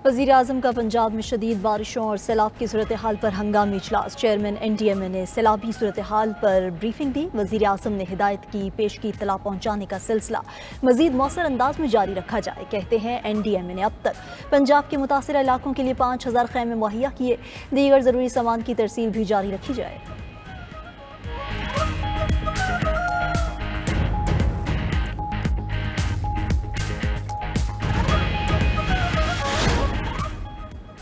वज़ीर-ए-आज़म का पंजाब में शदीद बारिशों और सैलाब की सूरत हाल पर हंगामी इजलास। चेयरमैन NDMA ने सैलाबी सूरत हाल पर ब्रीफिंग दी। वज़ीर-ए-आज़म ने हिदायत की पेश की इत्तला पहुँचाने का सिलसिला मज़ीद मौसर अंदाज में जारी रखा जाए। कहते हैं NDMA ने अब तक पंजाब के मुतासिर इलाकों के लिए 5000 खैमे मुहैया किए। दीगर ज़रूरी सामान की तरसील भी जारी रखी जाए।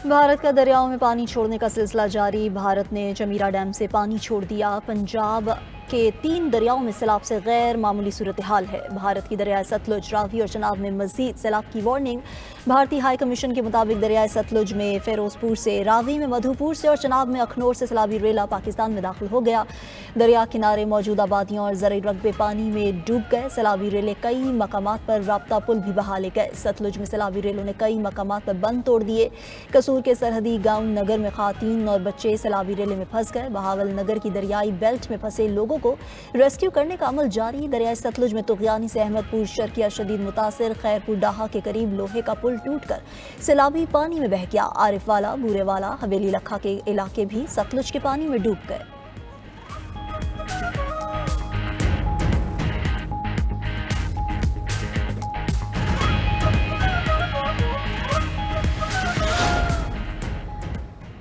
भारत का दरियाओं में पानी छोड़ने का सिलसिला जारी। भारत ने चमीरा डैम से पानी छोड़ दिया। पंजाब के 3 दरियाओं में सैलाब से गैर मामूली सूरत हाल है। भारत की दरियाए सतलुज, रावी और चनाब में मजीद सैलाब की वार्निंग। भारतीय हाई कमीशन के मुताबिक दरियाए सतलुज में फिरोजपुर से, रावी में मधुपुर से और चनाब में अखनौर से सैलाबी रेला पाकिस्तान में दाखिल हो गया। दरिया किनारे मौजूद आबादियों और ज़रई रकबे पानी में डूब गए। सैलाबी रेले कई मकामात पर राब्ता पुल भी बहा ले गए। सतलुज में सैलाबी रेलों ने कई मकामात पर बंद तोड़ दिए। कसूर के सरहदी गांव नगर में खातीन और बच्चे सैलाबी रेले में फंस गए। बहावल नगर की दरियाई बेल्ट में फंसे लोगों को रेस्क्यू करने का अमल जारी। दरियाई सतलुज में तुगयानी से अहमदपुर शर्किया शदीद मुतासिर। खैरपुर डाहा के करीब लोहे का पुल टूटकर सैलाबी पानी में बह गया। आरिफवाला, बूरेवाला, हवेली लखा के इलाके भी सतलुज के पानी में डूब गए।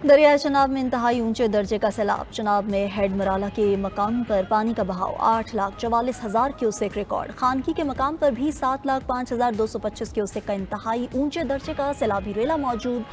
दरियाए चनाब में इंतहाई ऊंचे दर्जे का सैलाब। चनाब में हेड मराला के मकाम पर पानी का बहाव 8,44,000 क्यूसेक रिकॉर्ड। खानकी के मकाम पर भी 7,05,225 क्यूसेक का इंतहाई ऊंचे दर्जे का सैलाबी रेला मौजूद।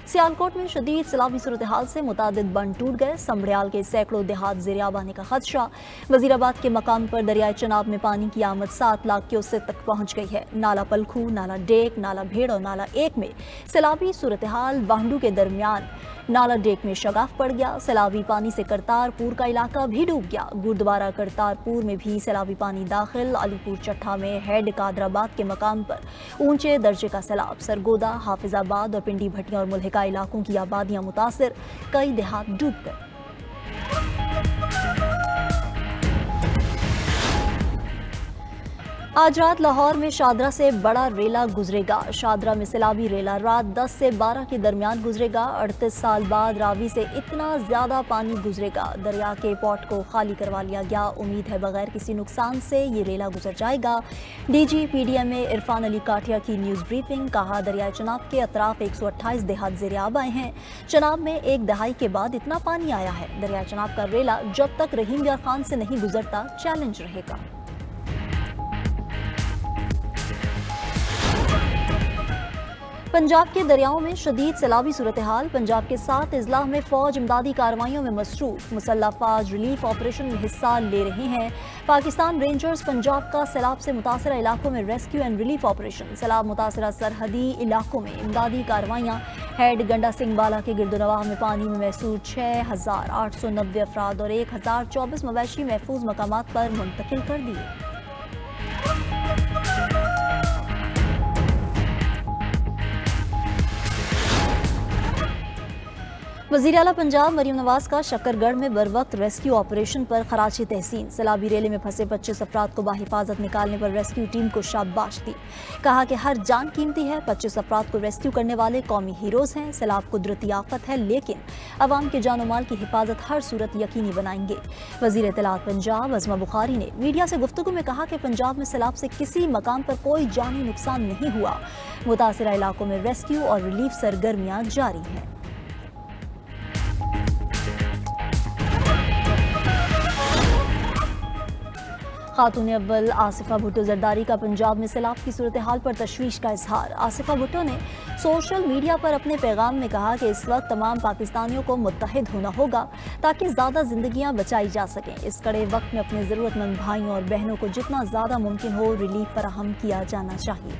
सियालकोट में शदीद सैलाबी सूरत हाल से मुतादिद बंद टूट गए। समड़ियाल के सैकड़ों देहात ज़ेरियाब आने का खदशा। वजीराबाद के मकाम पर दरियाए चनाब में पानी की आमद 7 लाख क्यूसेक तक पहुँच गई है। नाला पलखू, नाला डेक, नाला भेड़ और नाला एक में सैलाबी सूरत हाल। बांडू के दरमियान नाला डेक में शगाफ पड़ गया। सैलाबी पानी से करतारपुर का इलाका भी डूब गया। गुरुद्वारा करतारपुर में भी सैलाबी पानी दाखिल। अलीपुर चट्ठा में हेड कादराबाद के मकाम पर ऊंचे दर्जे का सैलाब। सरगोदा, हाफिजाबाद और पिंडी भटिया और मुल्हिका इलाकों की आबादियां मुतासिर। कई देहात डूब गए। आज रात लाहौर में शादरा से बड़ा रेला गुजरेगा। शादरा में सैलाबी रेला रात 10 से 12 के दरमियान गुजरेगा। 38 साल बाद रावी से इतना ज्यादा पानी गुजरेगा। दरिया के पॉट को खाली करवा लिया गया। उम्मीद है बगैर किसी नुकसान से ये रेला गुजर जाएगा। DG PDMA इरफान अली काठिया की न्यूज ब्रीफिंग। कहा, दरिया चनाब के अतराफ 128 देहात ज़ेरियाब आए हैं। चनाब में एक दहाई के बाद इतना पानी आया है। दरिया चनाब का रेला जब तक रहीम यार खान से नहीं गुजरता चैलेंज रहेगा। पंजाब के दरियाओं में शदीद सैलाबी सूरत हाल। पंजाब के 7 अजला में फौज इमदादी कार्रवाइयों में मसरूफ। मुसल्लह अफवाज रिलीफ ऑपरेशन में हिस्सा ले रहे हैं। पाकिस्तान रेंजर्स पंजाब का सैलाब से मुतासरा इलाकों में रेस्क्यू एंड रिलीफ ऑपरेशन। सैलाब मुतासरा सरहदी इलाकों में इमदादी कार्रवाइयाँ। हेड गंडा सिंह बाला के गिरदोनवाह में पानी में महसूर 6,890 अफराद और 1,024 मवेशी महफूज मकामात पर मुंतकिल कर दिए। वज़ीर आला पंजाब मरीम नवाज का शकरगढ़ में बरवक्त रेस्क्यू ऑपरेशन पर खराज तहसीन। सैलाबी रेले में फंसे 25 अफराद को बाहिफाजत निकालने पर रेस्क्यू टीम को शाबाश दी। कहा कि हर जान कीमती है। 25 अफराद को रेस्क्यू करने वाले कौमी हीरोज हैं। सैलाब कुदरती आफत है, लेकिन अवाम के जान माल की हिफाजत हर सूरत यकीनी बनाएंगे। वज़ीर इत्तलात पंजाब अज़मा बुखारी ने मीडिया से गुफ्तगू में कहा कि पंजाब में सैलाब से किसी मकाम पर कोई जानी नुकसान नहीं हुआ। मुतासिरा इलाकों में रेस्क्यू और रिलीफ सरगर्मियाँ जारी हैं। खातून अव्वल आसिफा भुट्टो जरदारी का पंजाब में सैलाब की सूरत हाल पर तशवीश का इजहार। आसिफा भुट्टो ने सोशल मीडिया पर अपने पैगाम में कहा कि इस वक्त तमाम पाकिस्तानियों को मुत्तहिद होना होगा ताकि ज़्यादा जिंदगियां बचाई जा सकें। इस कड़े वक्त में अपने ज़रूरतमंद भाइयों और बहनों को जितना ज़्यादा मुमकिन हो रिलीफ फराहम किया जाना चाहिए।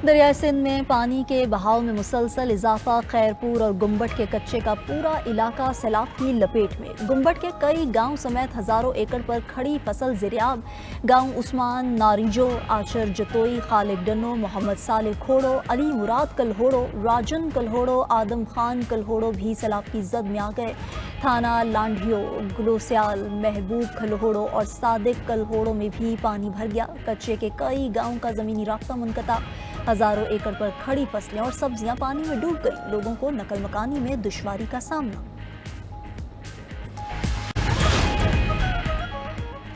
दरियाई सिंध में पानी के बहाव में मुसलसल इजाफा, खैरपुर और गुम्बट के कच्चे का पूरा इलाका सैलाब की लपेट में। गुम्बट के कई गांव समेत हजारों एकड़ पर खड़ी फसल ज़ेरियाब। गांव उस्मान, नारिजो, आचर जतोई, खालिक डनो, मोहम्मद साले खोड़ो, अली मुराद कलहोड़ो, राजन कलहोड़ो, आदम खान कलहोड़ो भी सैलाब की जद में आ गए। थाना लांढियो, ग्लोसियाल, महबूब कलहोड़ो और सादिक कलहोड़ो में भी पानी भर गया। कच्चे के कई गाँव का ज़मीनी रास्ता मुनक़ता। हजारों एकड़ पर खड़ी फसलें और सब्जियां पानी में डूब गई। लोगों को नकल मकानी में दुश्वारी का सामना।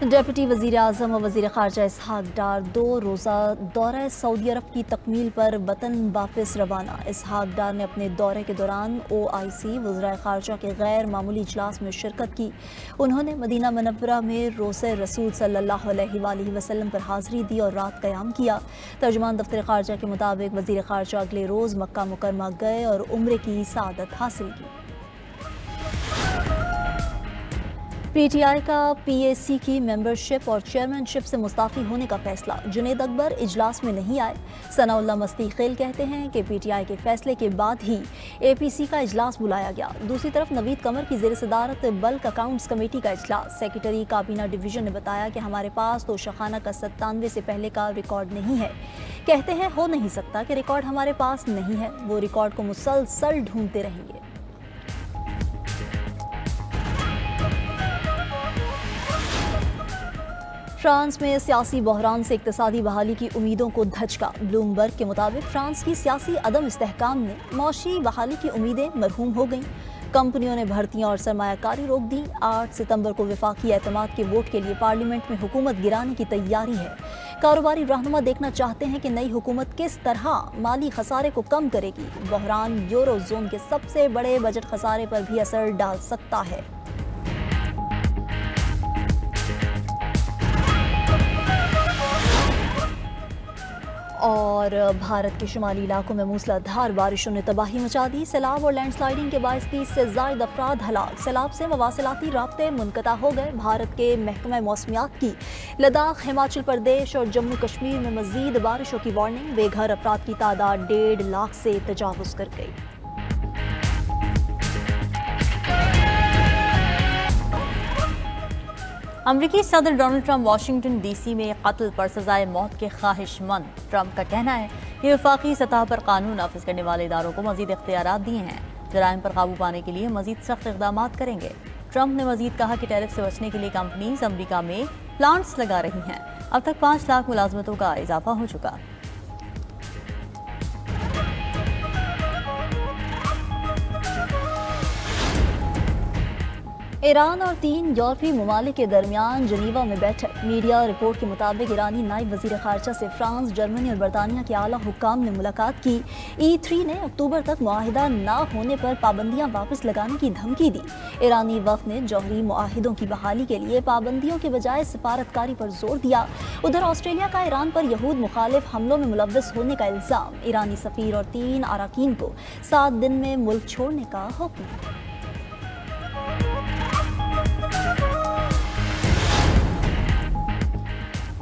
डेप्यूटी वज़ीर आज़म और वज़ीर ख़ारजा इसहाक डार 2 रोज़ा दौरे सऊदी अरब की तकमील पर वतन वापस रवाना। इसहाक डार ने अपने दौरे के दौरान OIC वज़राए ख़ारजा के गैर मामूली इजलास में शिरकत की। उन्होंने मदीना मनव्वरा में रोज़े रसूल सल्लल्लाहु अलैहि वसल्लम पर हाज़िरी दी और रात क़याम किया। तर्जुमान दफ्तर ख़ारजा के मुताबिक वज़ीर ख़ारजा अगले रोज़ मक्का मुकरमा गए और उम्रे की सआदत हासिल की। PTI का PAC की मेंबरशिप और चेयरमैनशिप से मुस्ताफ़ी होने का फैसला। जुनेद अकबर इजलास में नहीं आए। सनाउल्लाह मस्ती खेल कहते हैं कि PTI के फैसले के बाद ही APC का इजलास बुलाया गया। दूसरी तरफ नवीद कमर की ज़ेर सदारत बल्क अकाउंट्स कमेटी का इजलास। सेक्रेटरी काबीना डिवीज़न ने बताया कि हमारे पास तो शखाना का 97 से पहले का रिकॉर्ड नहीं है। कहते हैं हो नहीं सकता कि रिकॉर्ड हमारे पास नहीं है, वो रिकॉर्ड को मुसलसल ढूंढते रहेंगे। फ्रांस में सियासी बहरान से इक्तिसादी बहाली की उम्मीदों को धचका। ब्लूमबर्ग के मुताबिक फ्रांस की सियासी अदम इस्तेहकाम ने मौशी बहाली की उम्मीदें मरहूम हो गईं। कंपनियों ने भर्तियां और सरमायाकारी रोक दी। 8 सितंबर को वफाकी एतमाद के वोट के लिए पार्लियामेंट में हुकूमत गिराने की तैयारी है। कारोबारी रहनुमा देखना चाहते हैं कि नई हुकूमत किस तरह माली खसारे को कम करेगी। बहरान यूरो जोन के सबसे बड़े बजट खसारे पर भी असर डाल सकता है। और भारत के शुमाली इलाकों में मूसलाधार बारिशों ने तबाही मचा दी। सैलाब और लैंडस्लाइडिंग के बायस 30 से ज़ायद अफराद हलाक। सैलाब से मवासिलाती राब्ते मुनक़ता हो गए। भारत के महकमा मौसमियात की लद्दाख, हिमाचल प्रदेश और जम्मू कश्मीर में मज़ीद बारिशों की वार्निंग। बेघर अफराद की तादाद 1.5 लाख से तजावुज़ कर गई। अमरीकी सदर डोनाल्ड ट्रंप वाशिंगटन DC में कत्ल पर सजाए मौत के ख्वाहिशमंद। ट्रंप का कहना है कि वफाकी सतह पर कानून नाफिज करने वाले इदारों को मजीद इख्तियारात दिए हैं। जराइम पर काबू पाने के लिए मजीद सख्त इक़दाम करेंगे। ट्रंप ने मजीद कहा कि टैरिफ से बचने के लिए कंपनीज अमरीका में प्लांट्स लगा रही हैं। अब तक 5 लाख मुलाजमतों का इजाफा हो चुका। ईरान और 3 यूरोपीय ममालिक के दरमियान जनीवा में बैठक। मीडिया रिपोर्ट के मुताबिक ईरानी नायब वज़ीर ख़ारजा से फ्रांस, जर्मनी और बरतानिया के आला हुक्काम ने मुलाकात की। E3 ने अक्टूबर तक मुआहिदा ना होने पर पाबंदियां वापस लगाने की धमकी दी। ईरानी वफ़द ने जौहरी मुआहिदों की बहाली के लिए पाबंदियों के बजाय सिफारतकारी पर जोर दिया। उधर ऑस्ट्रेलिया का ईरान पर यहूद मुखालिफ हमलों में मुलव्वस होने का इल्ज़ाम। ईरानी सफ़ीर और 3 अराकीन को 7 दिन में मुल्क छोड़ने का हुक्म।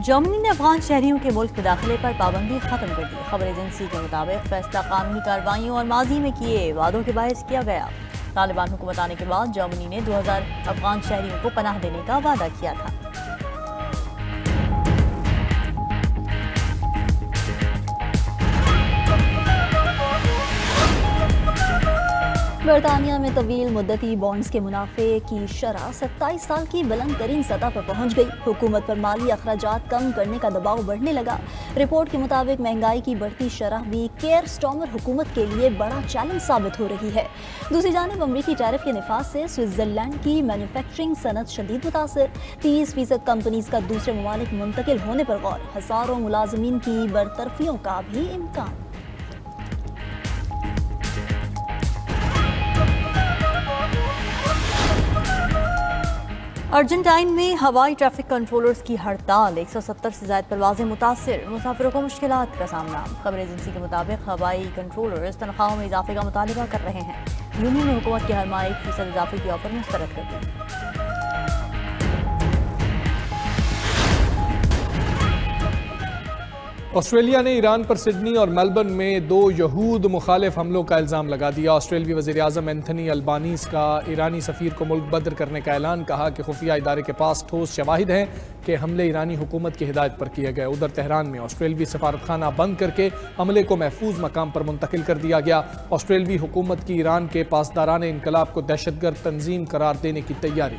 जर्मनी ने अफगान शहरियों के मुल्क में दाखिले पर पाबंदी खत्म कर दी। खबर एजेंसी के मुताबिक फैसला कानूनी कार्रवाइयों और माजी में किए वादों के बायस किया गया। तालिबान हुकूमत आने के बाद जर्मनी ने 2000 अफगान शहरियों को पनाह देने का वादा किया था। बरतानिया में तवील मुद्दती बॉन्ड्स के मुनाफे की शरह 27 साल की बुलंद तरीन सतह पर पहुंच गई। हुकूमत पर माली अखराजात कम करने का दबाव बढ़ने लगा। रिपोर्ट के मुताबिक महंगाई की बढ़ती शरह भी केयर स्टॉर्मर हुकूमत के लिए बड़ा चैलेंज साबित हो रही है। दूसरी जानिब अमरीकी टैरिफ के निफाज से स्विट्जरलैंड की मैन्युफैक्चरिंग सनत शदीद मुतासर। 30% कंपनीज का दूसरे ममालिक मुंतकिल होने पर गौर। हजारों मुलाजमीन की बरतरफियों का भी इम्कान। अर्जेंटाइन में हवाई ट्रैफिक कंट्रोलर्स की हड़ताल। 170 से ज्यादा परवाजें मुतासिर। मुसाफिरों को मुश्किलात का सामना। खबर एजेंसी के मुताबिक हवाई कंट्रोलर्स तनख्वाहों में इजाफे का मुतालबा कर रहे हैं। यूनियन ने हुकूमत की हर माह 1% इजाफे की ऑफर मुस्तरद कर दी। آسٹریلیا نے ایران پر سڈنی اور میلبرن میں 2 یہود مخالف حملوں کا الزام لگا دیا۔ آسٹریلوی وزیر اعظم اینتھنی البانیز کا ایرانی سفیر کو ملک بدر کرنے کا اعلان، کہا کہ خفیہ ادارے کے پاس ٹھوس شواہد ہیں کہ حملے ایرانی حکومت کی ہدایت پر کیے گئے۔ ادھر تہران میں آسٹریلوی سفارتخانہ بند کر کے عملے کو محفوظ مقام پر منتقل کر دیا گیا۔ آسٹریلوی حکومت کی ایران کے پاسداران انقلاب کو دہشت گرد تنظیم قرار دینے کی تیاری۔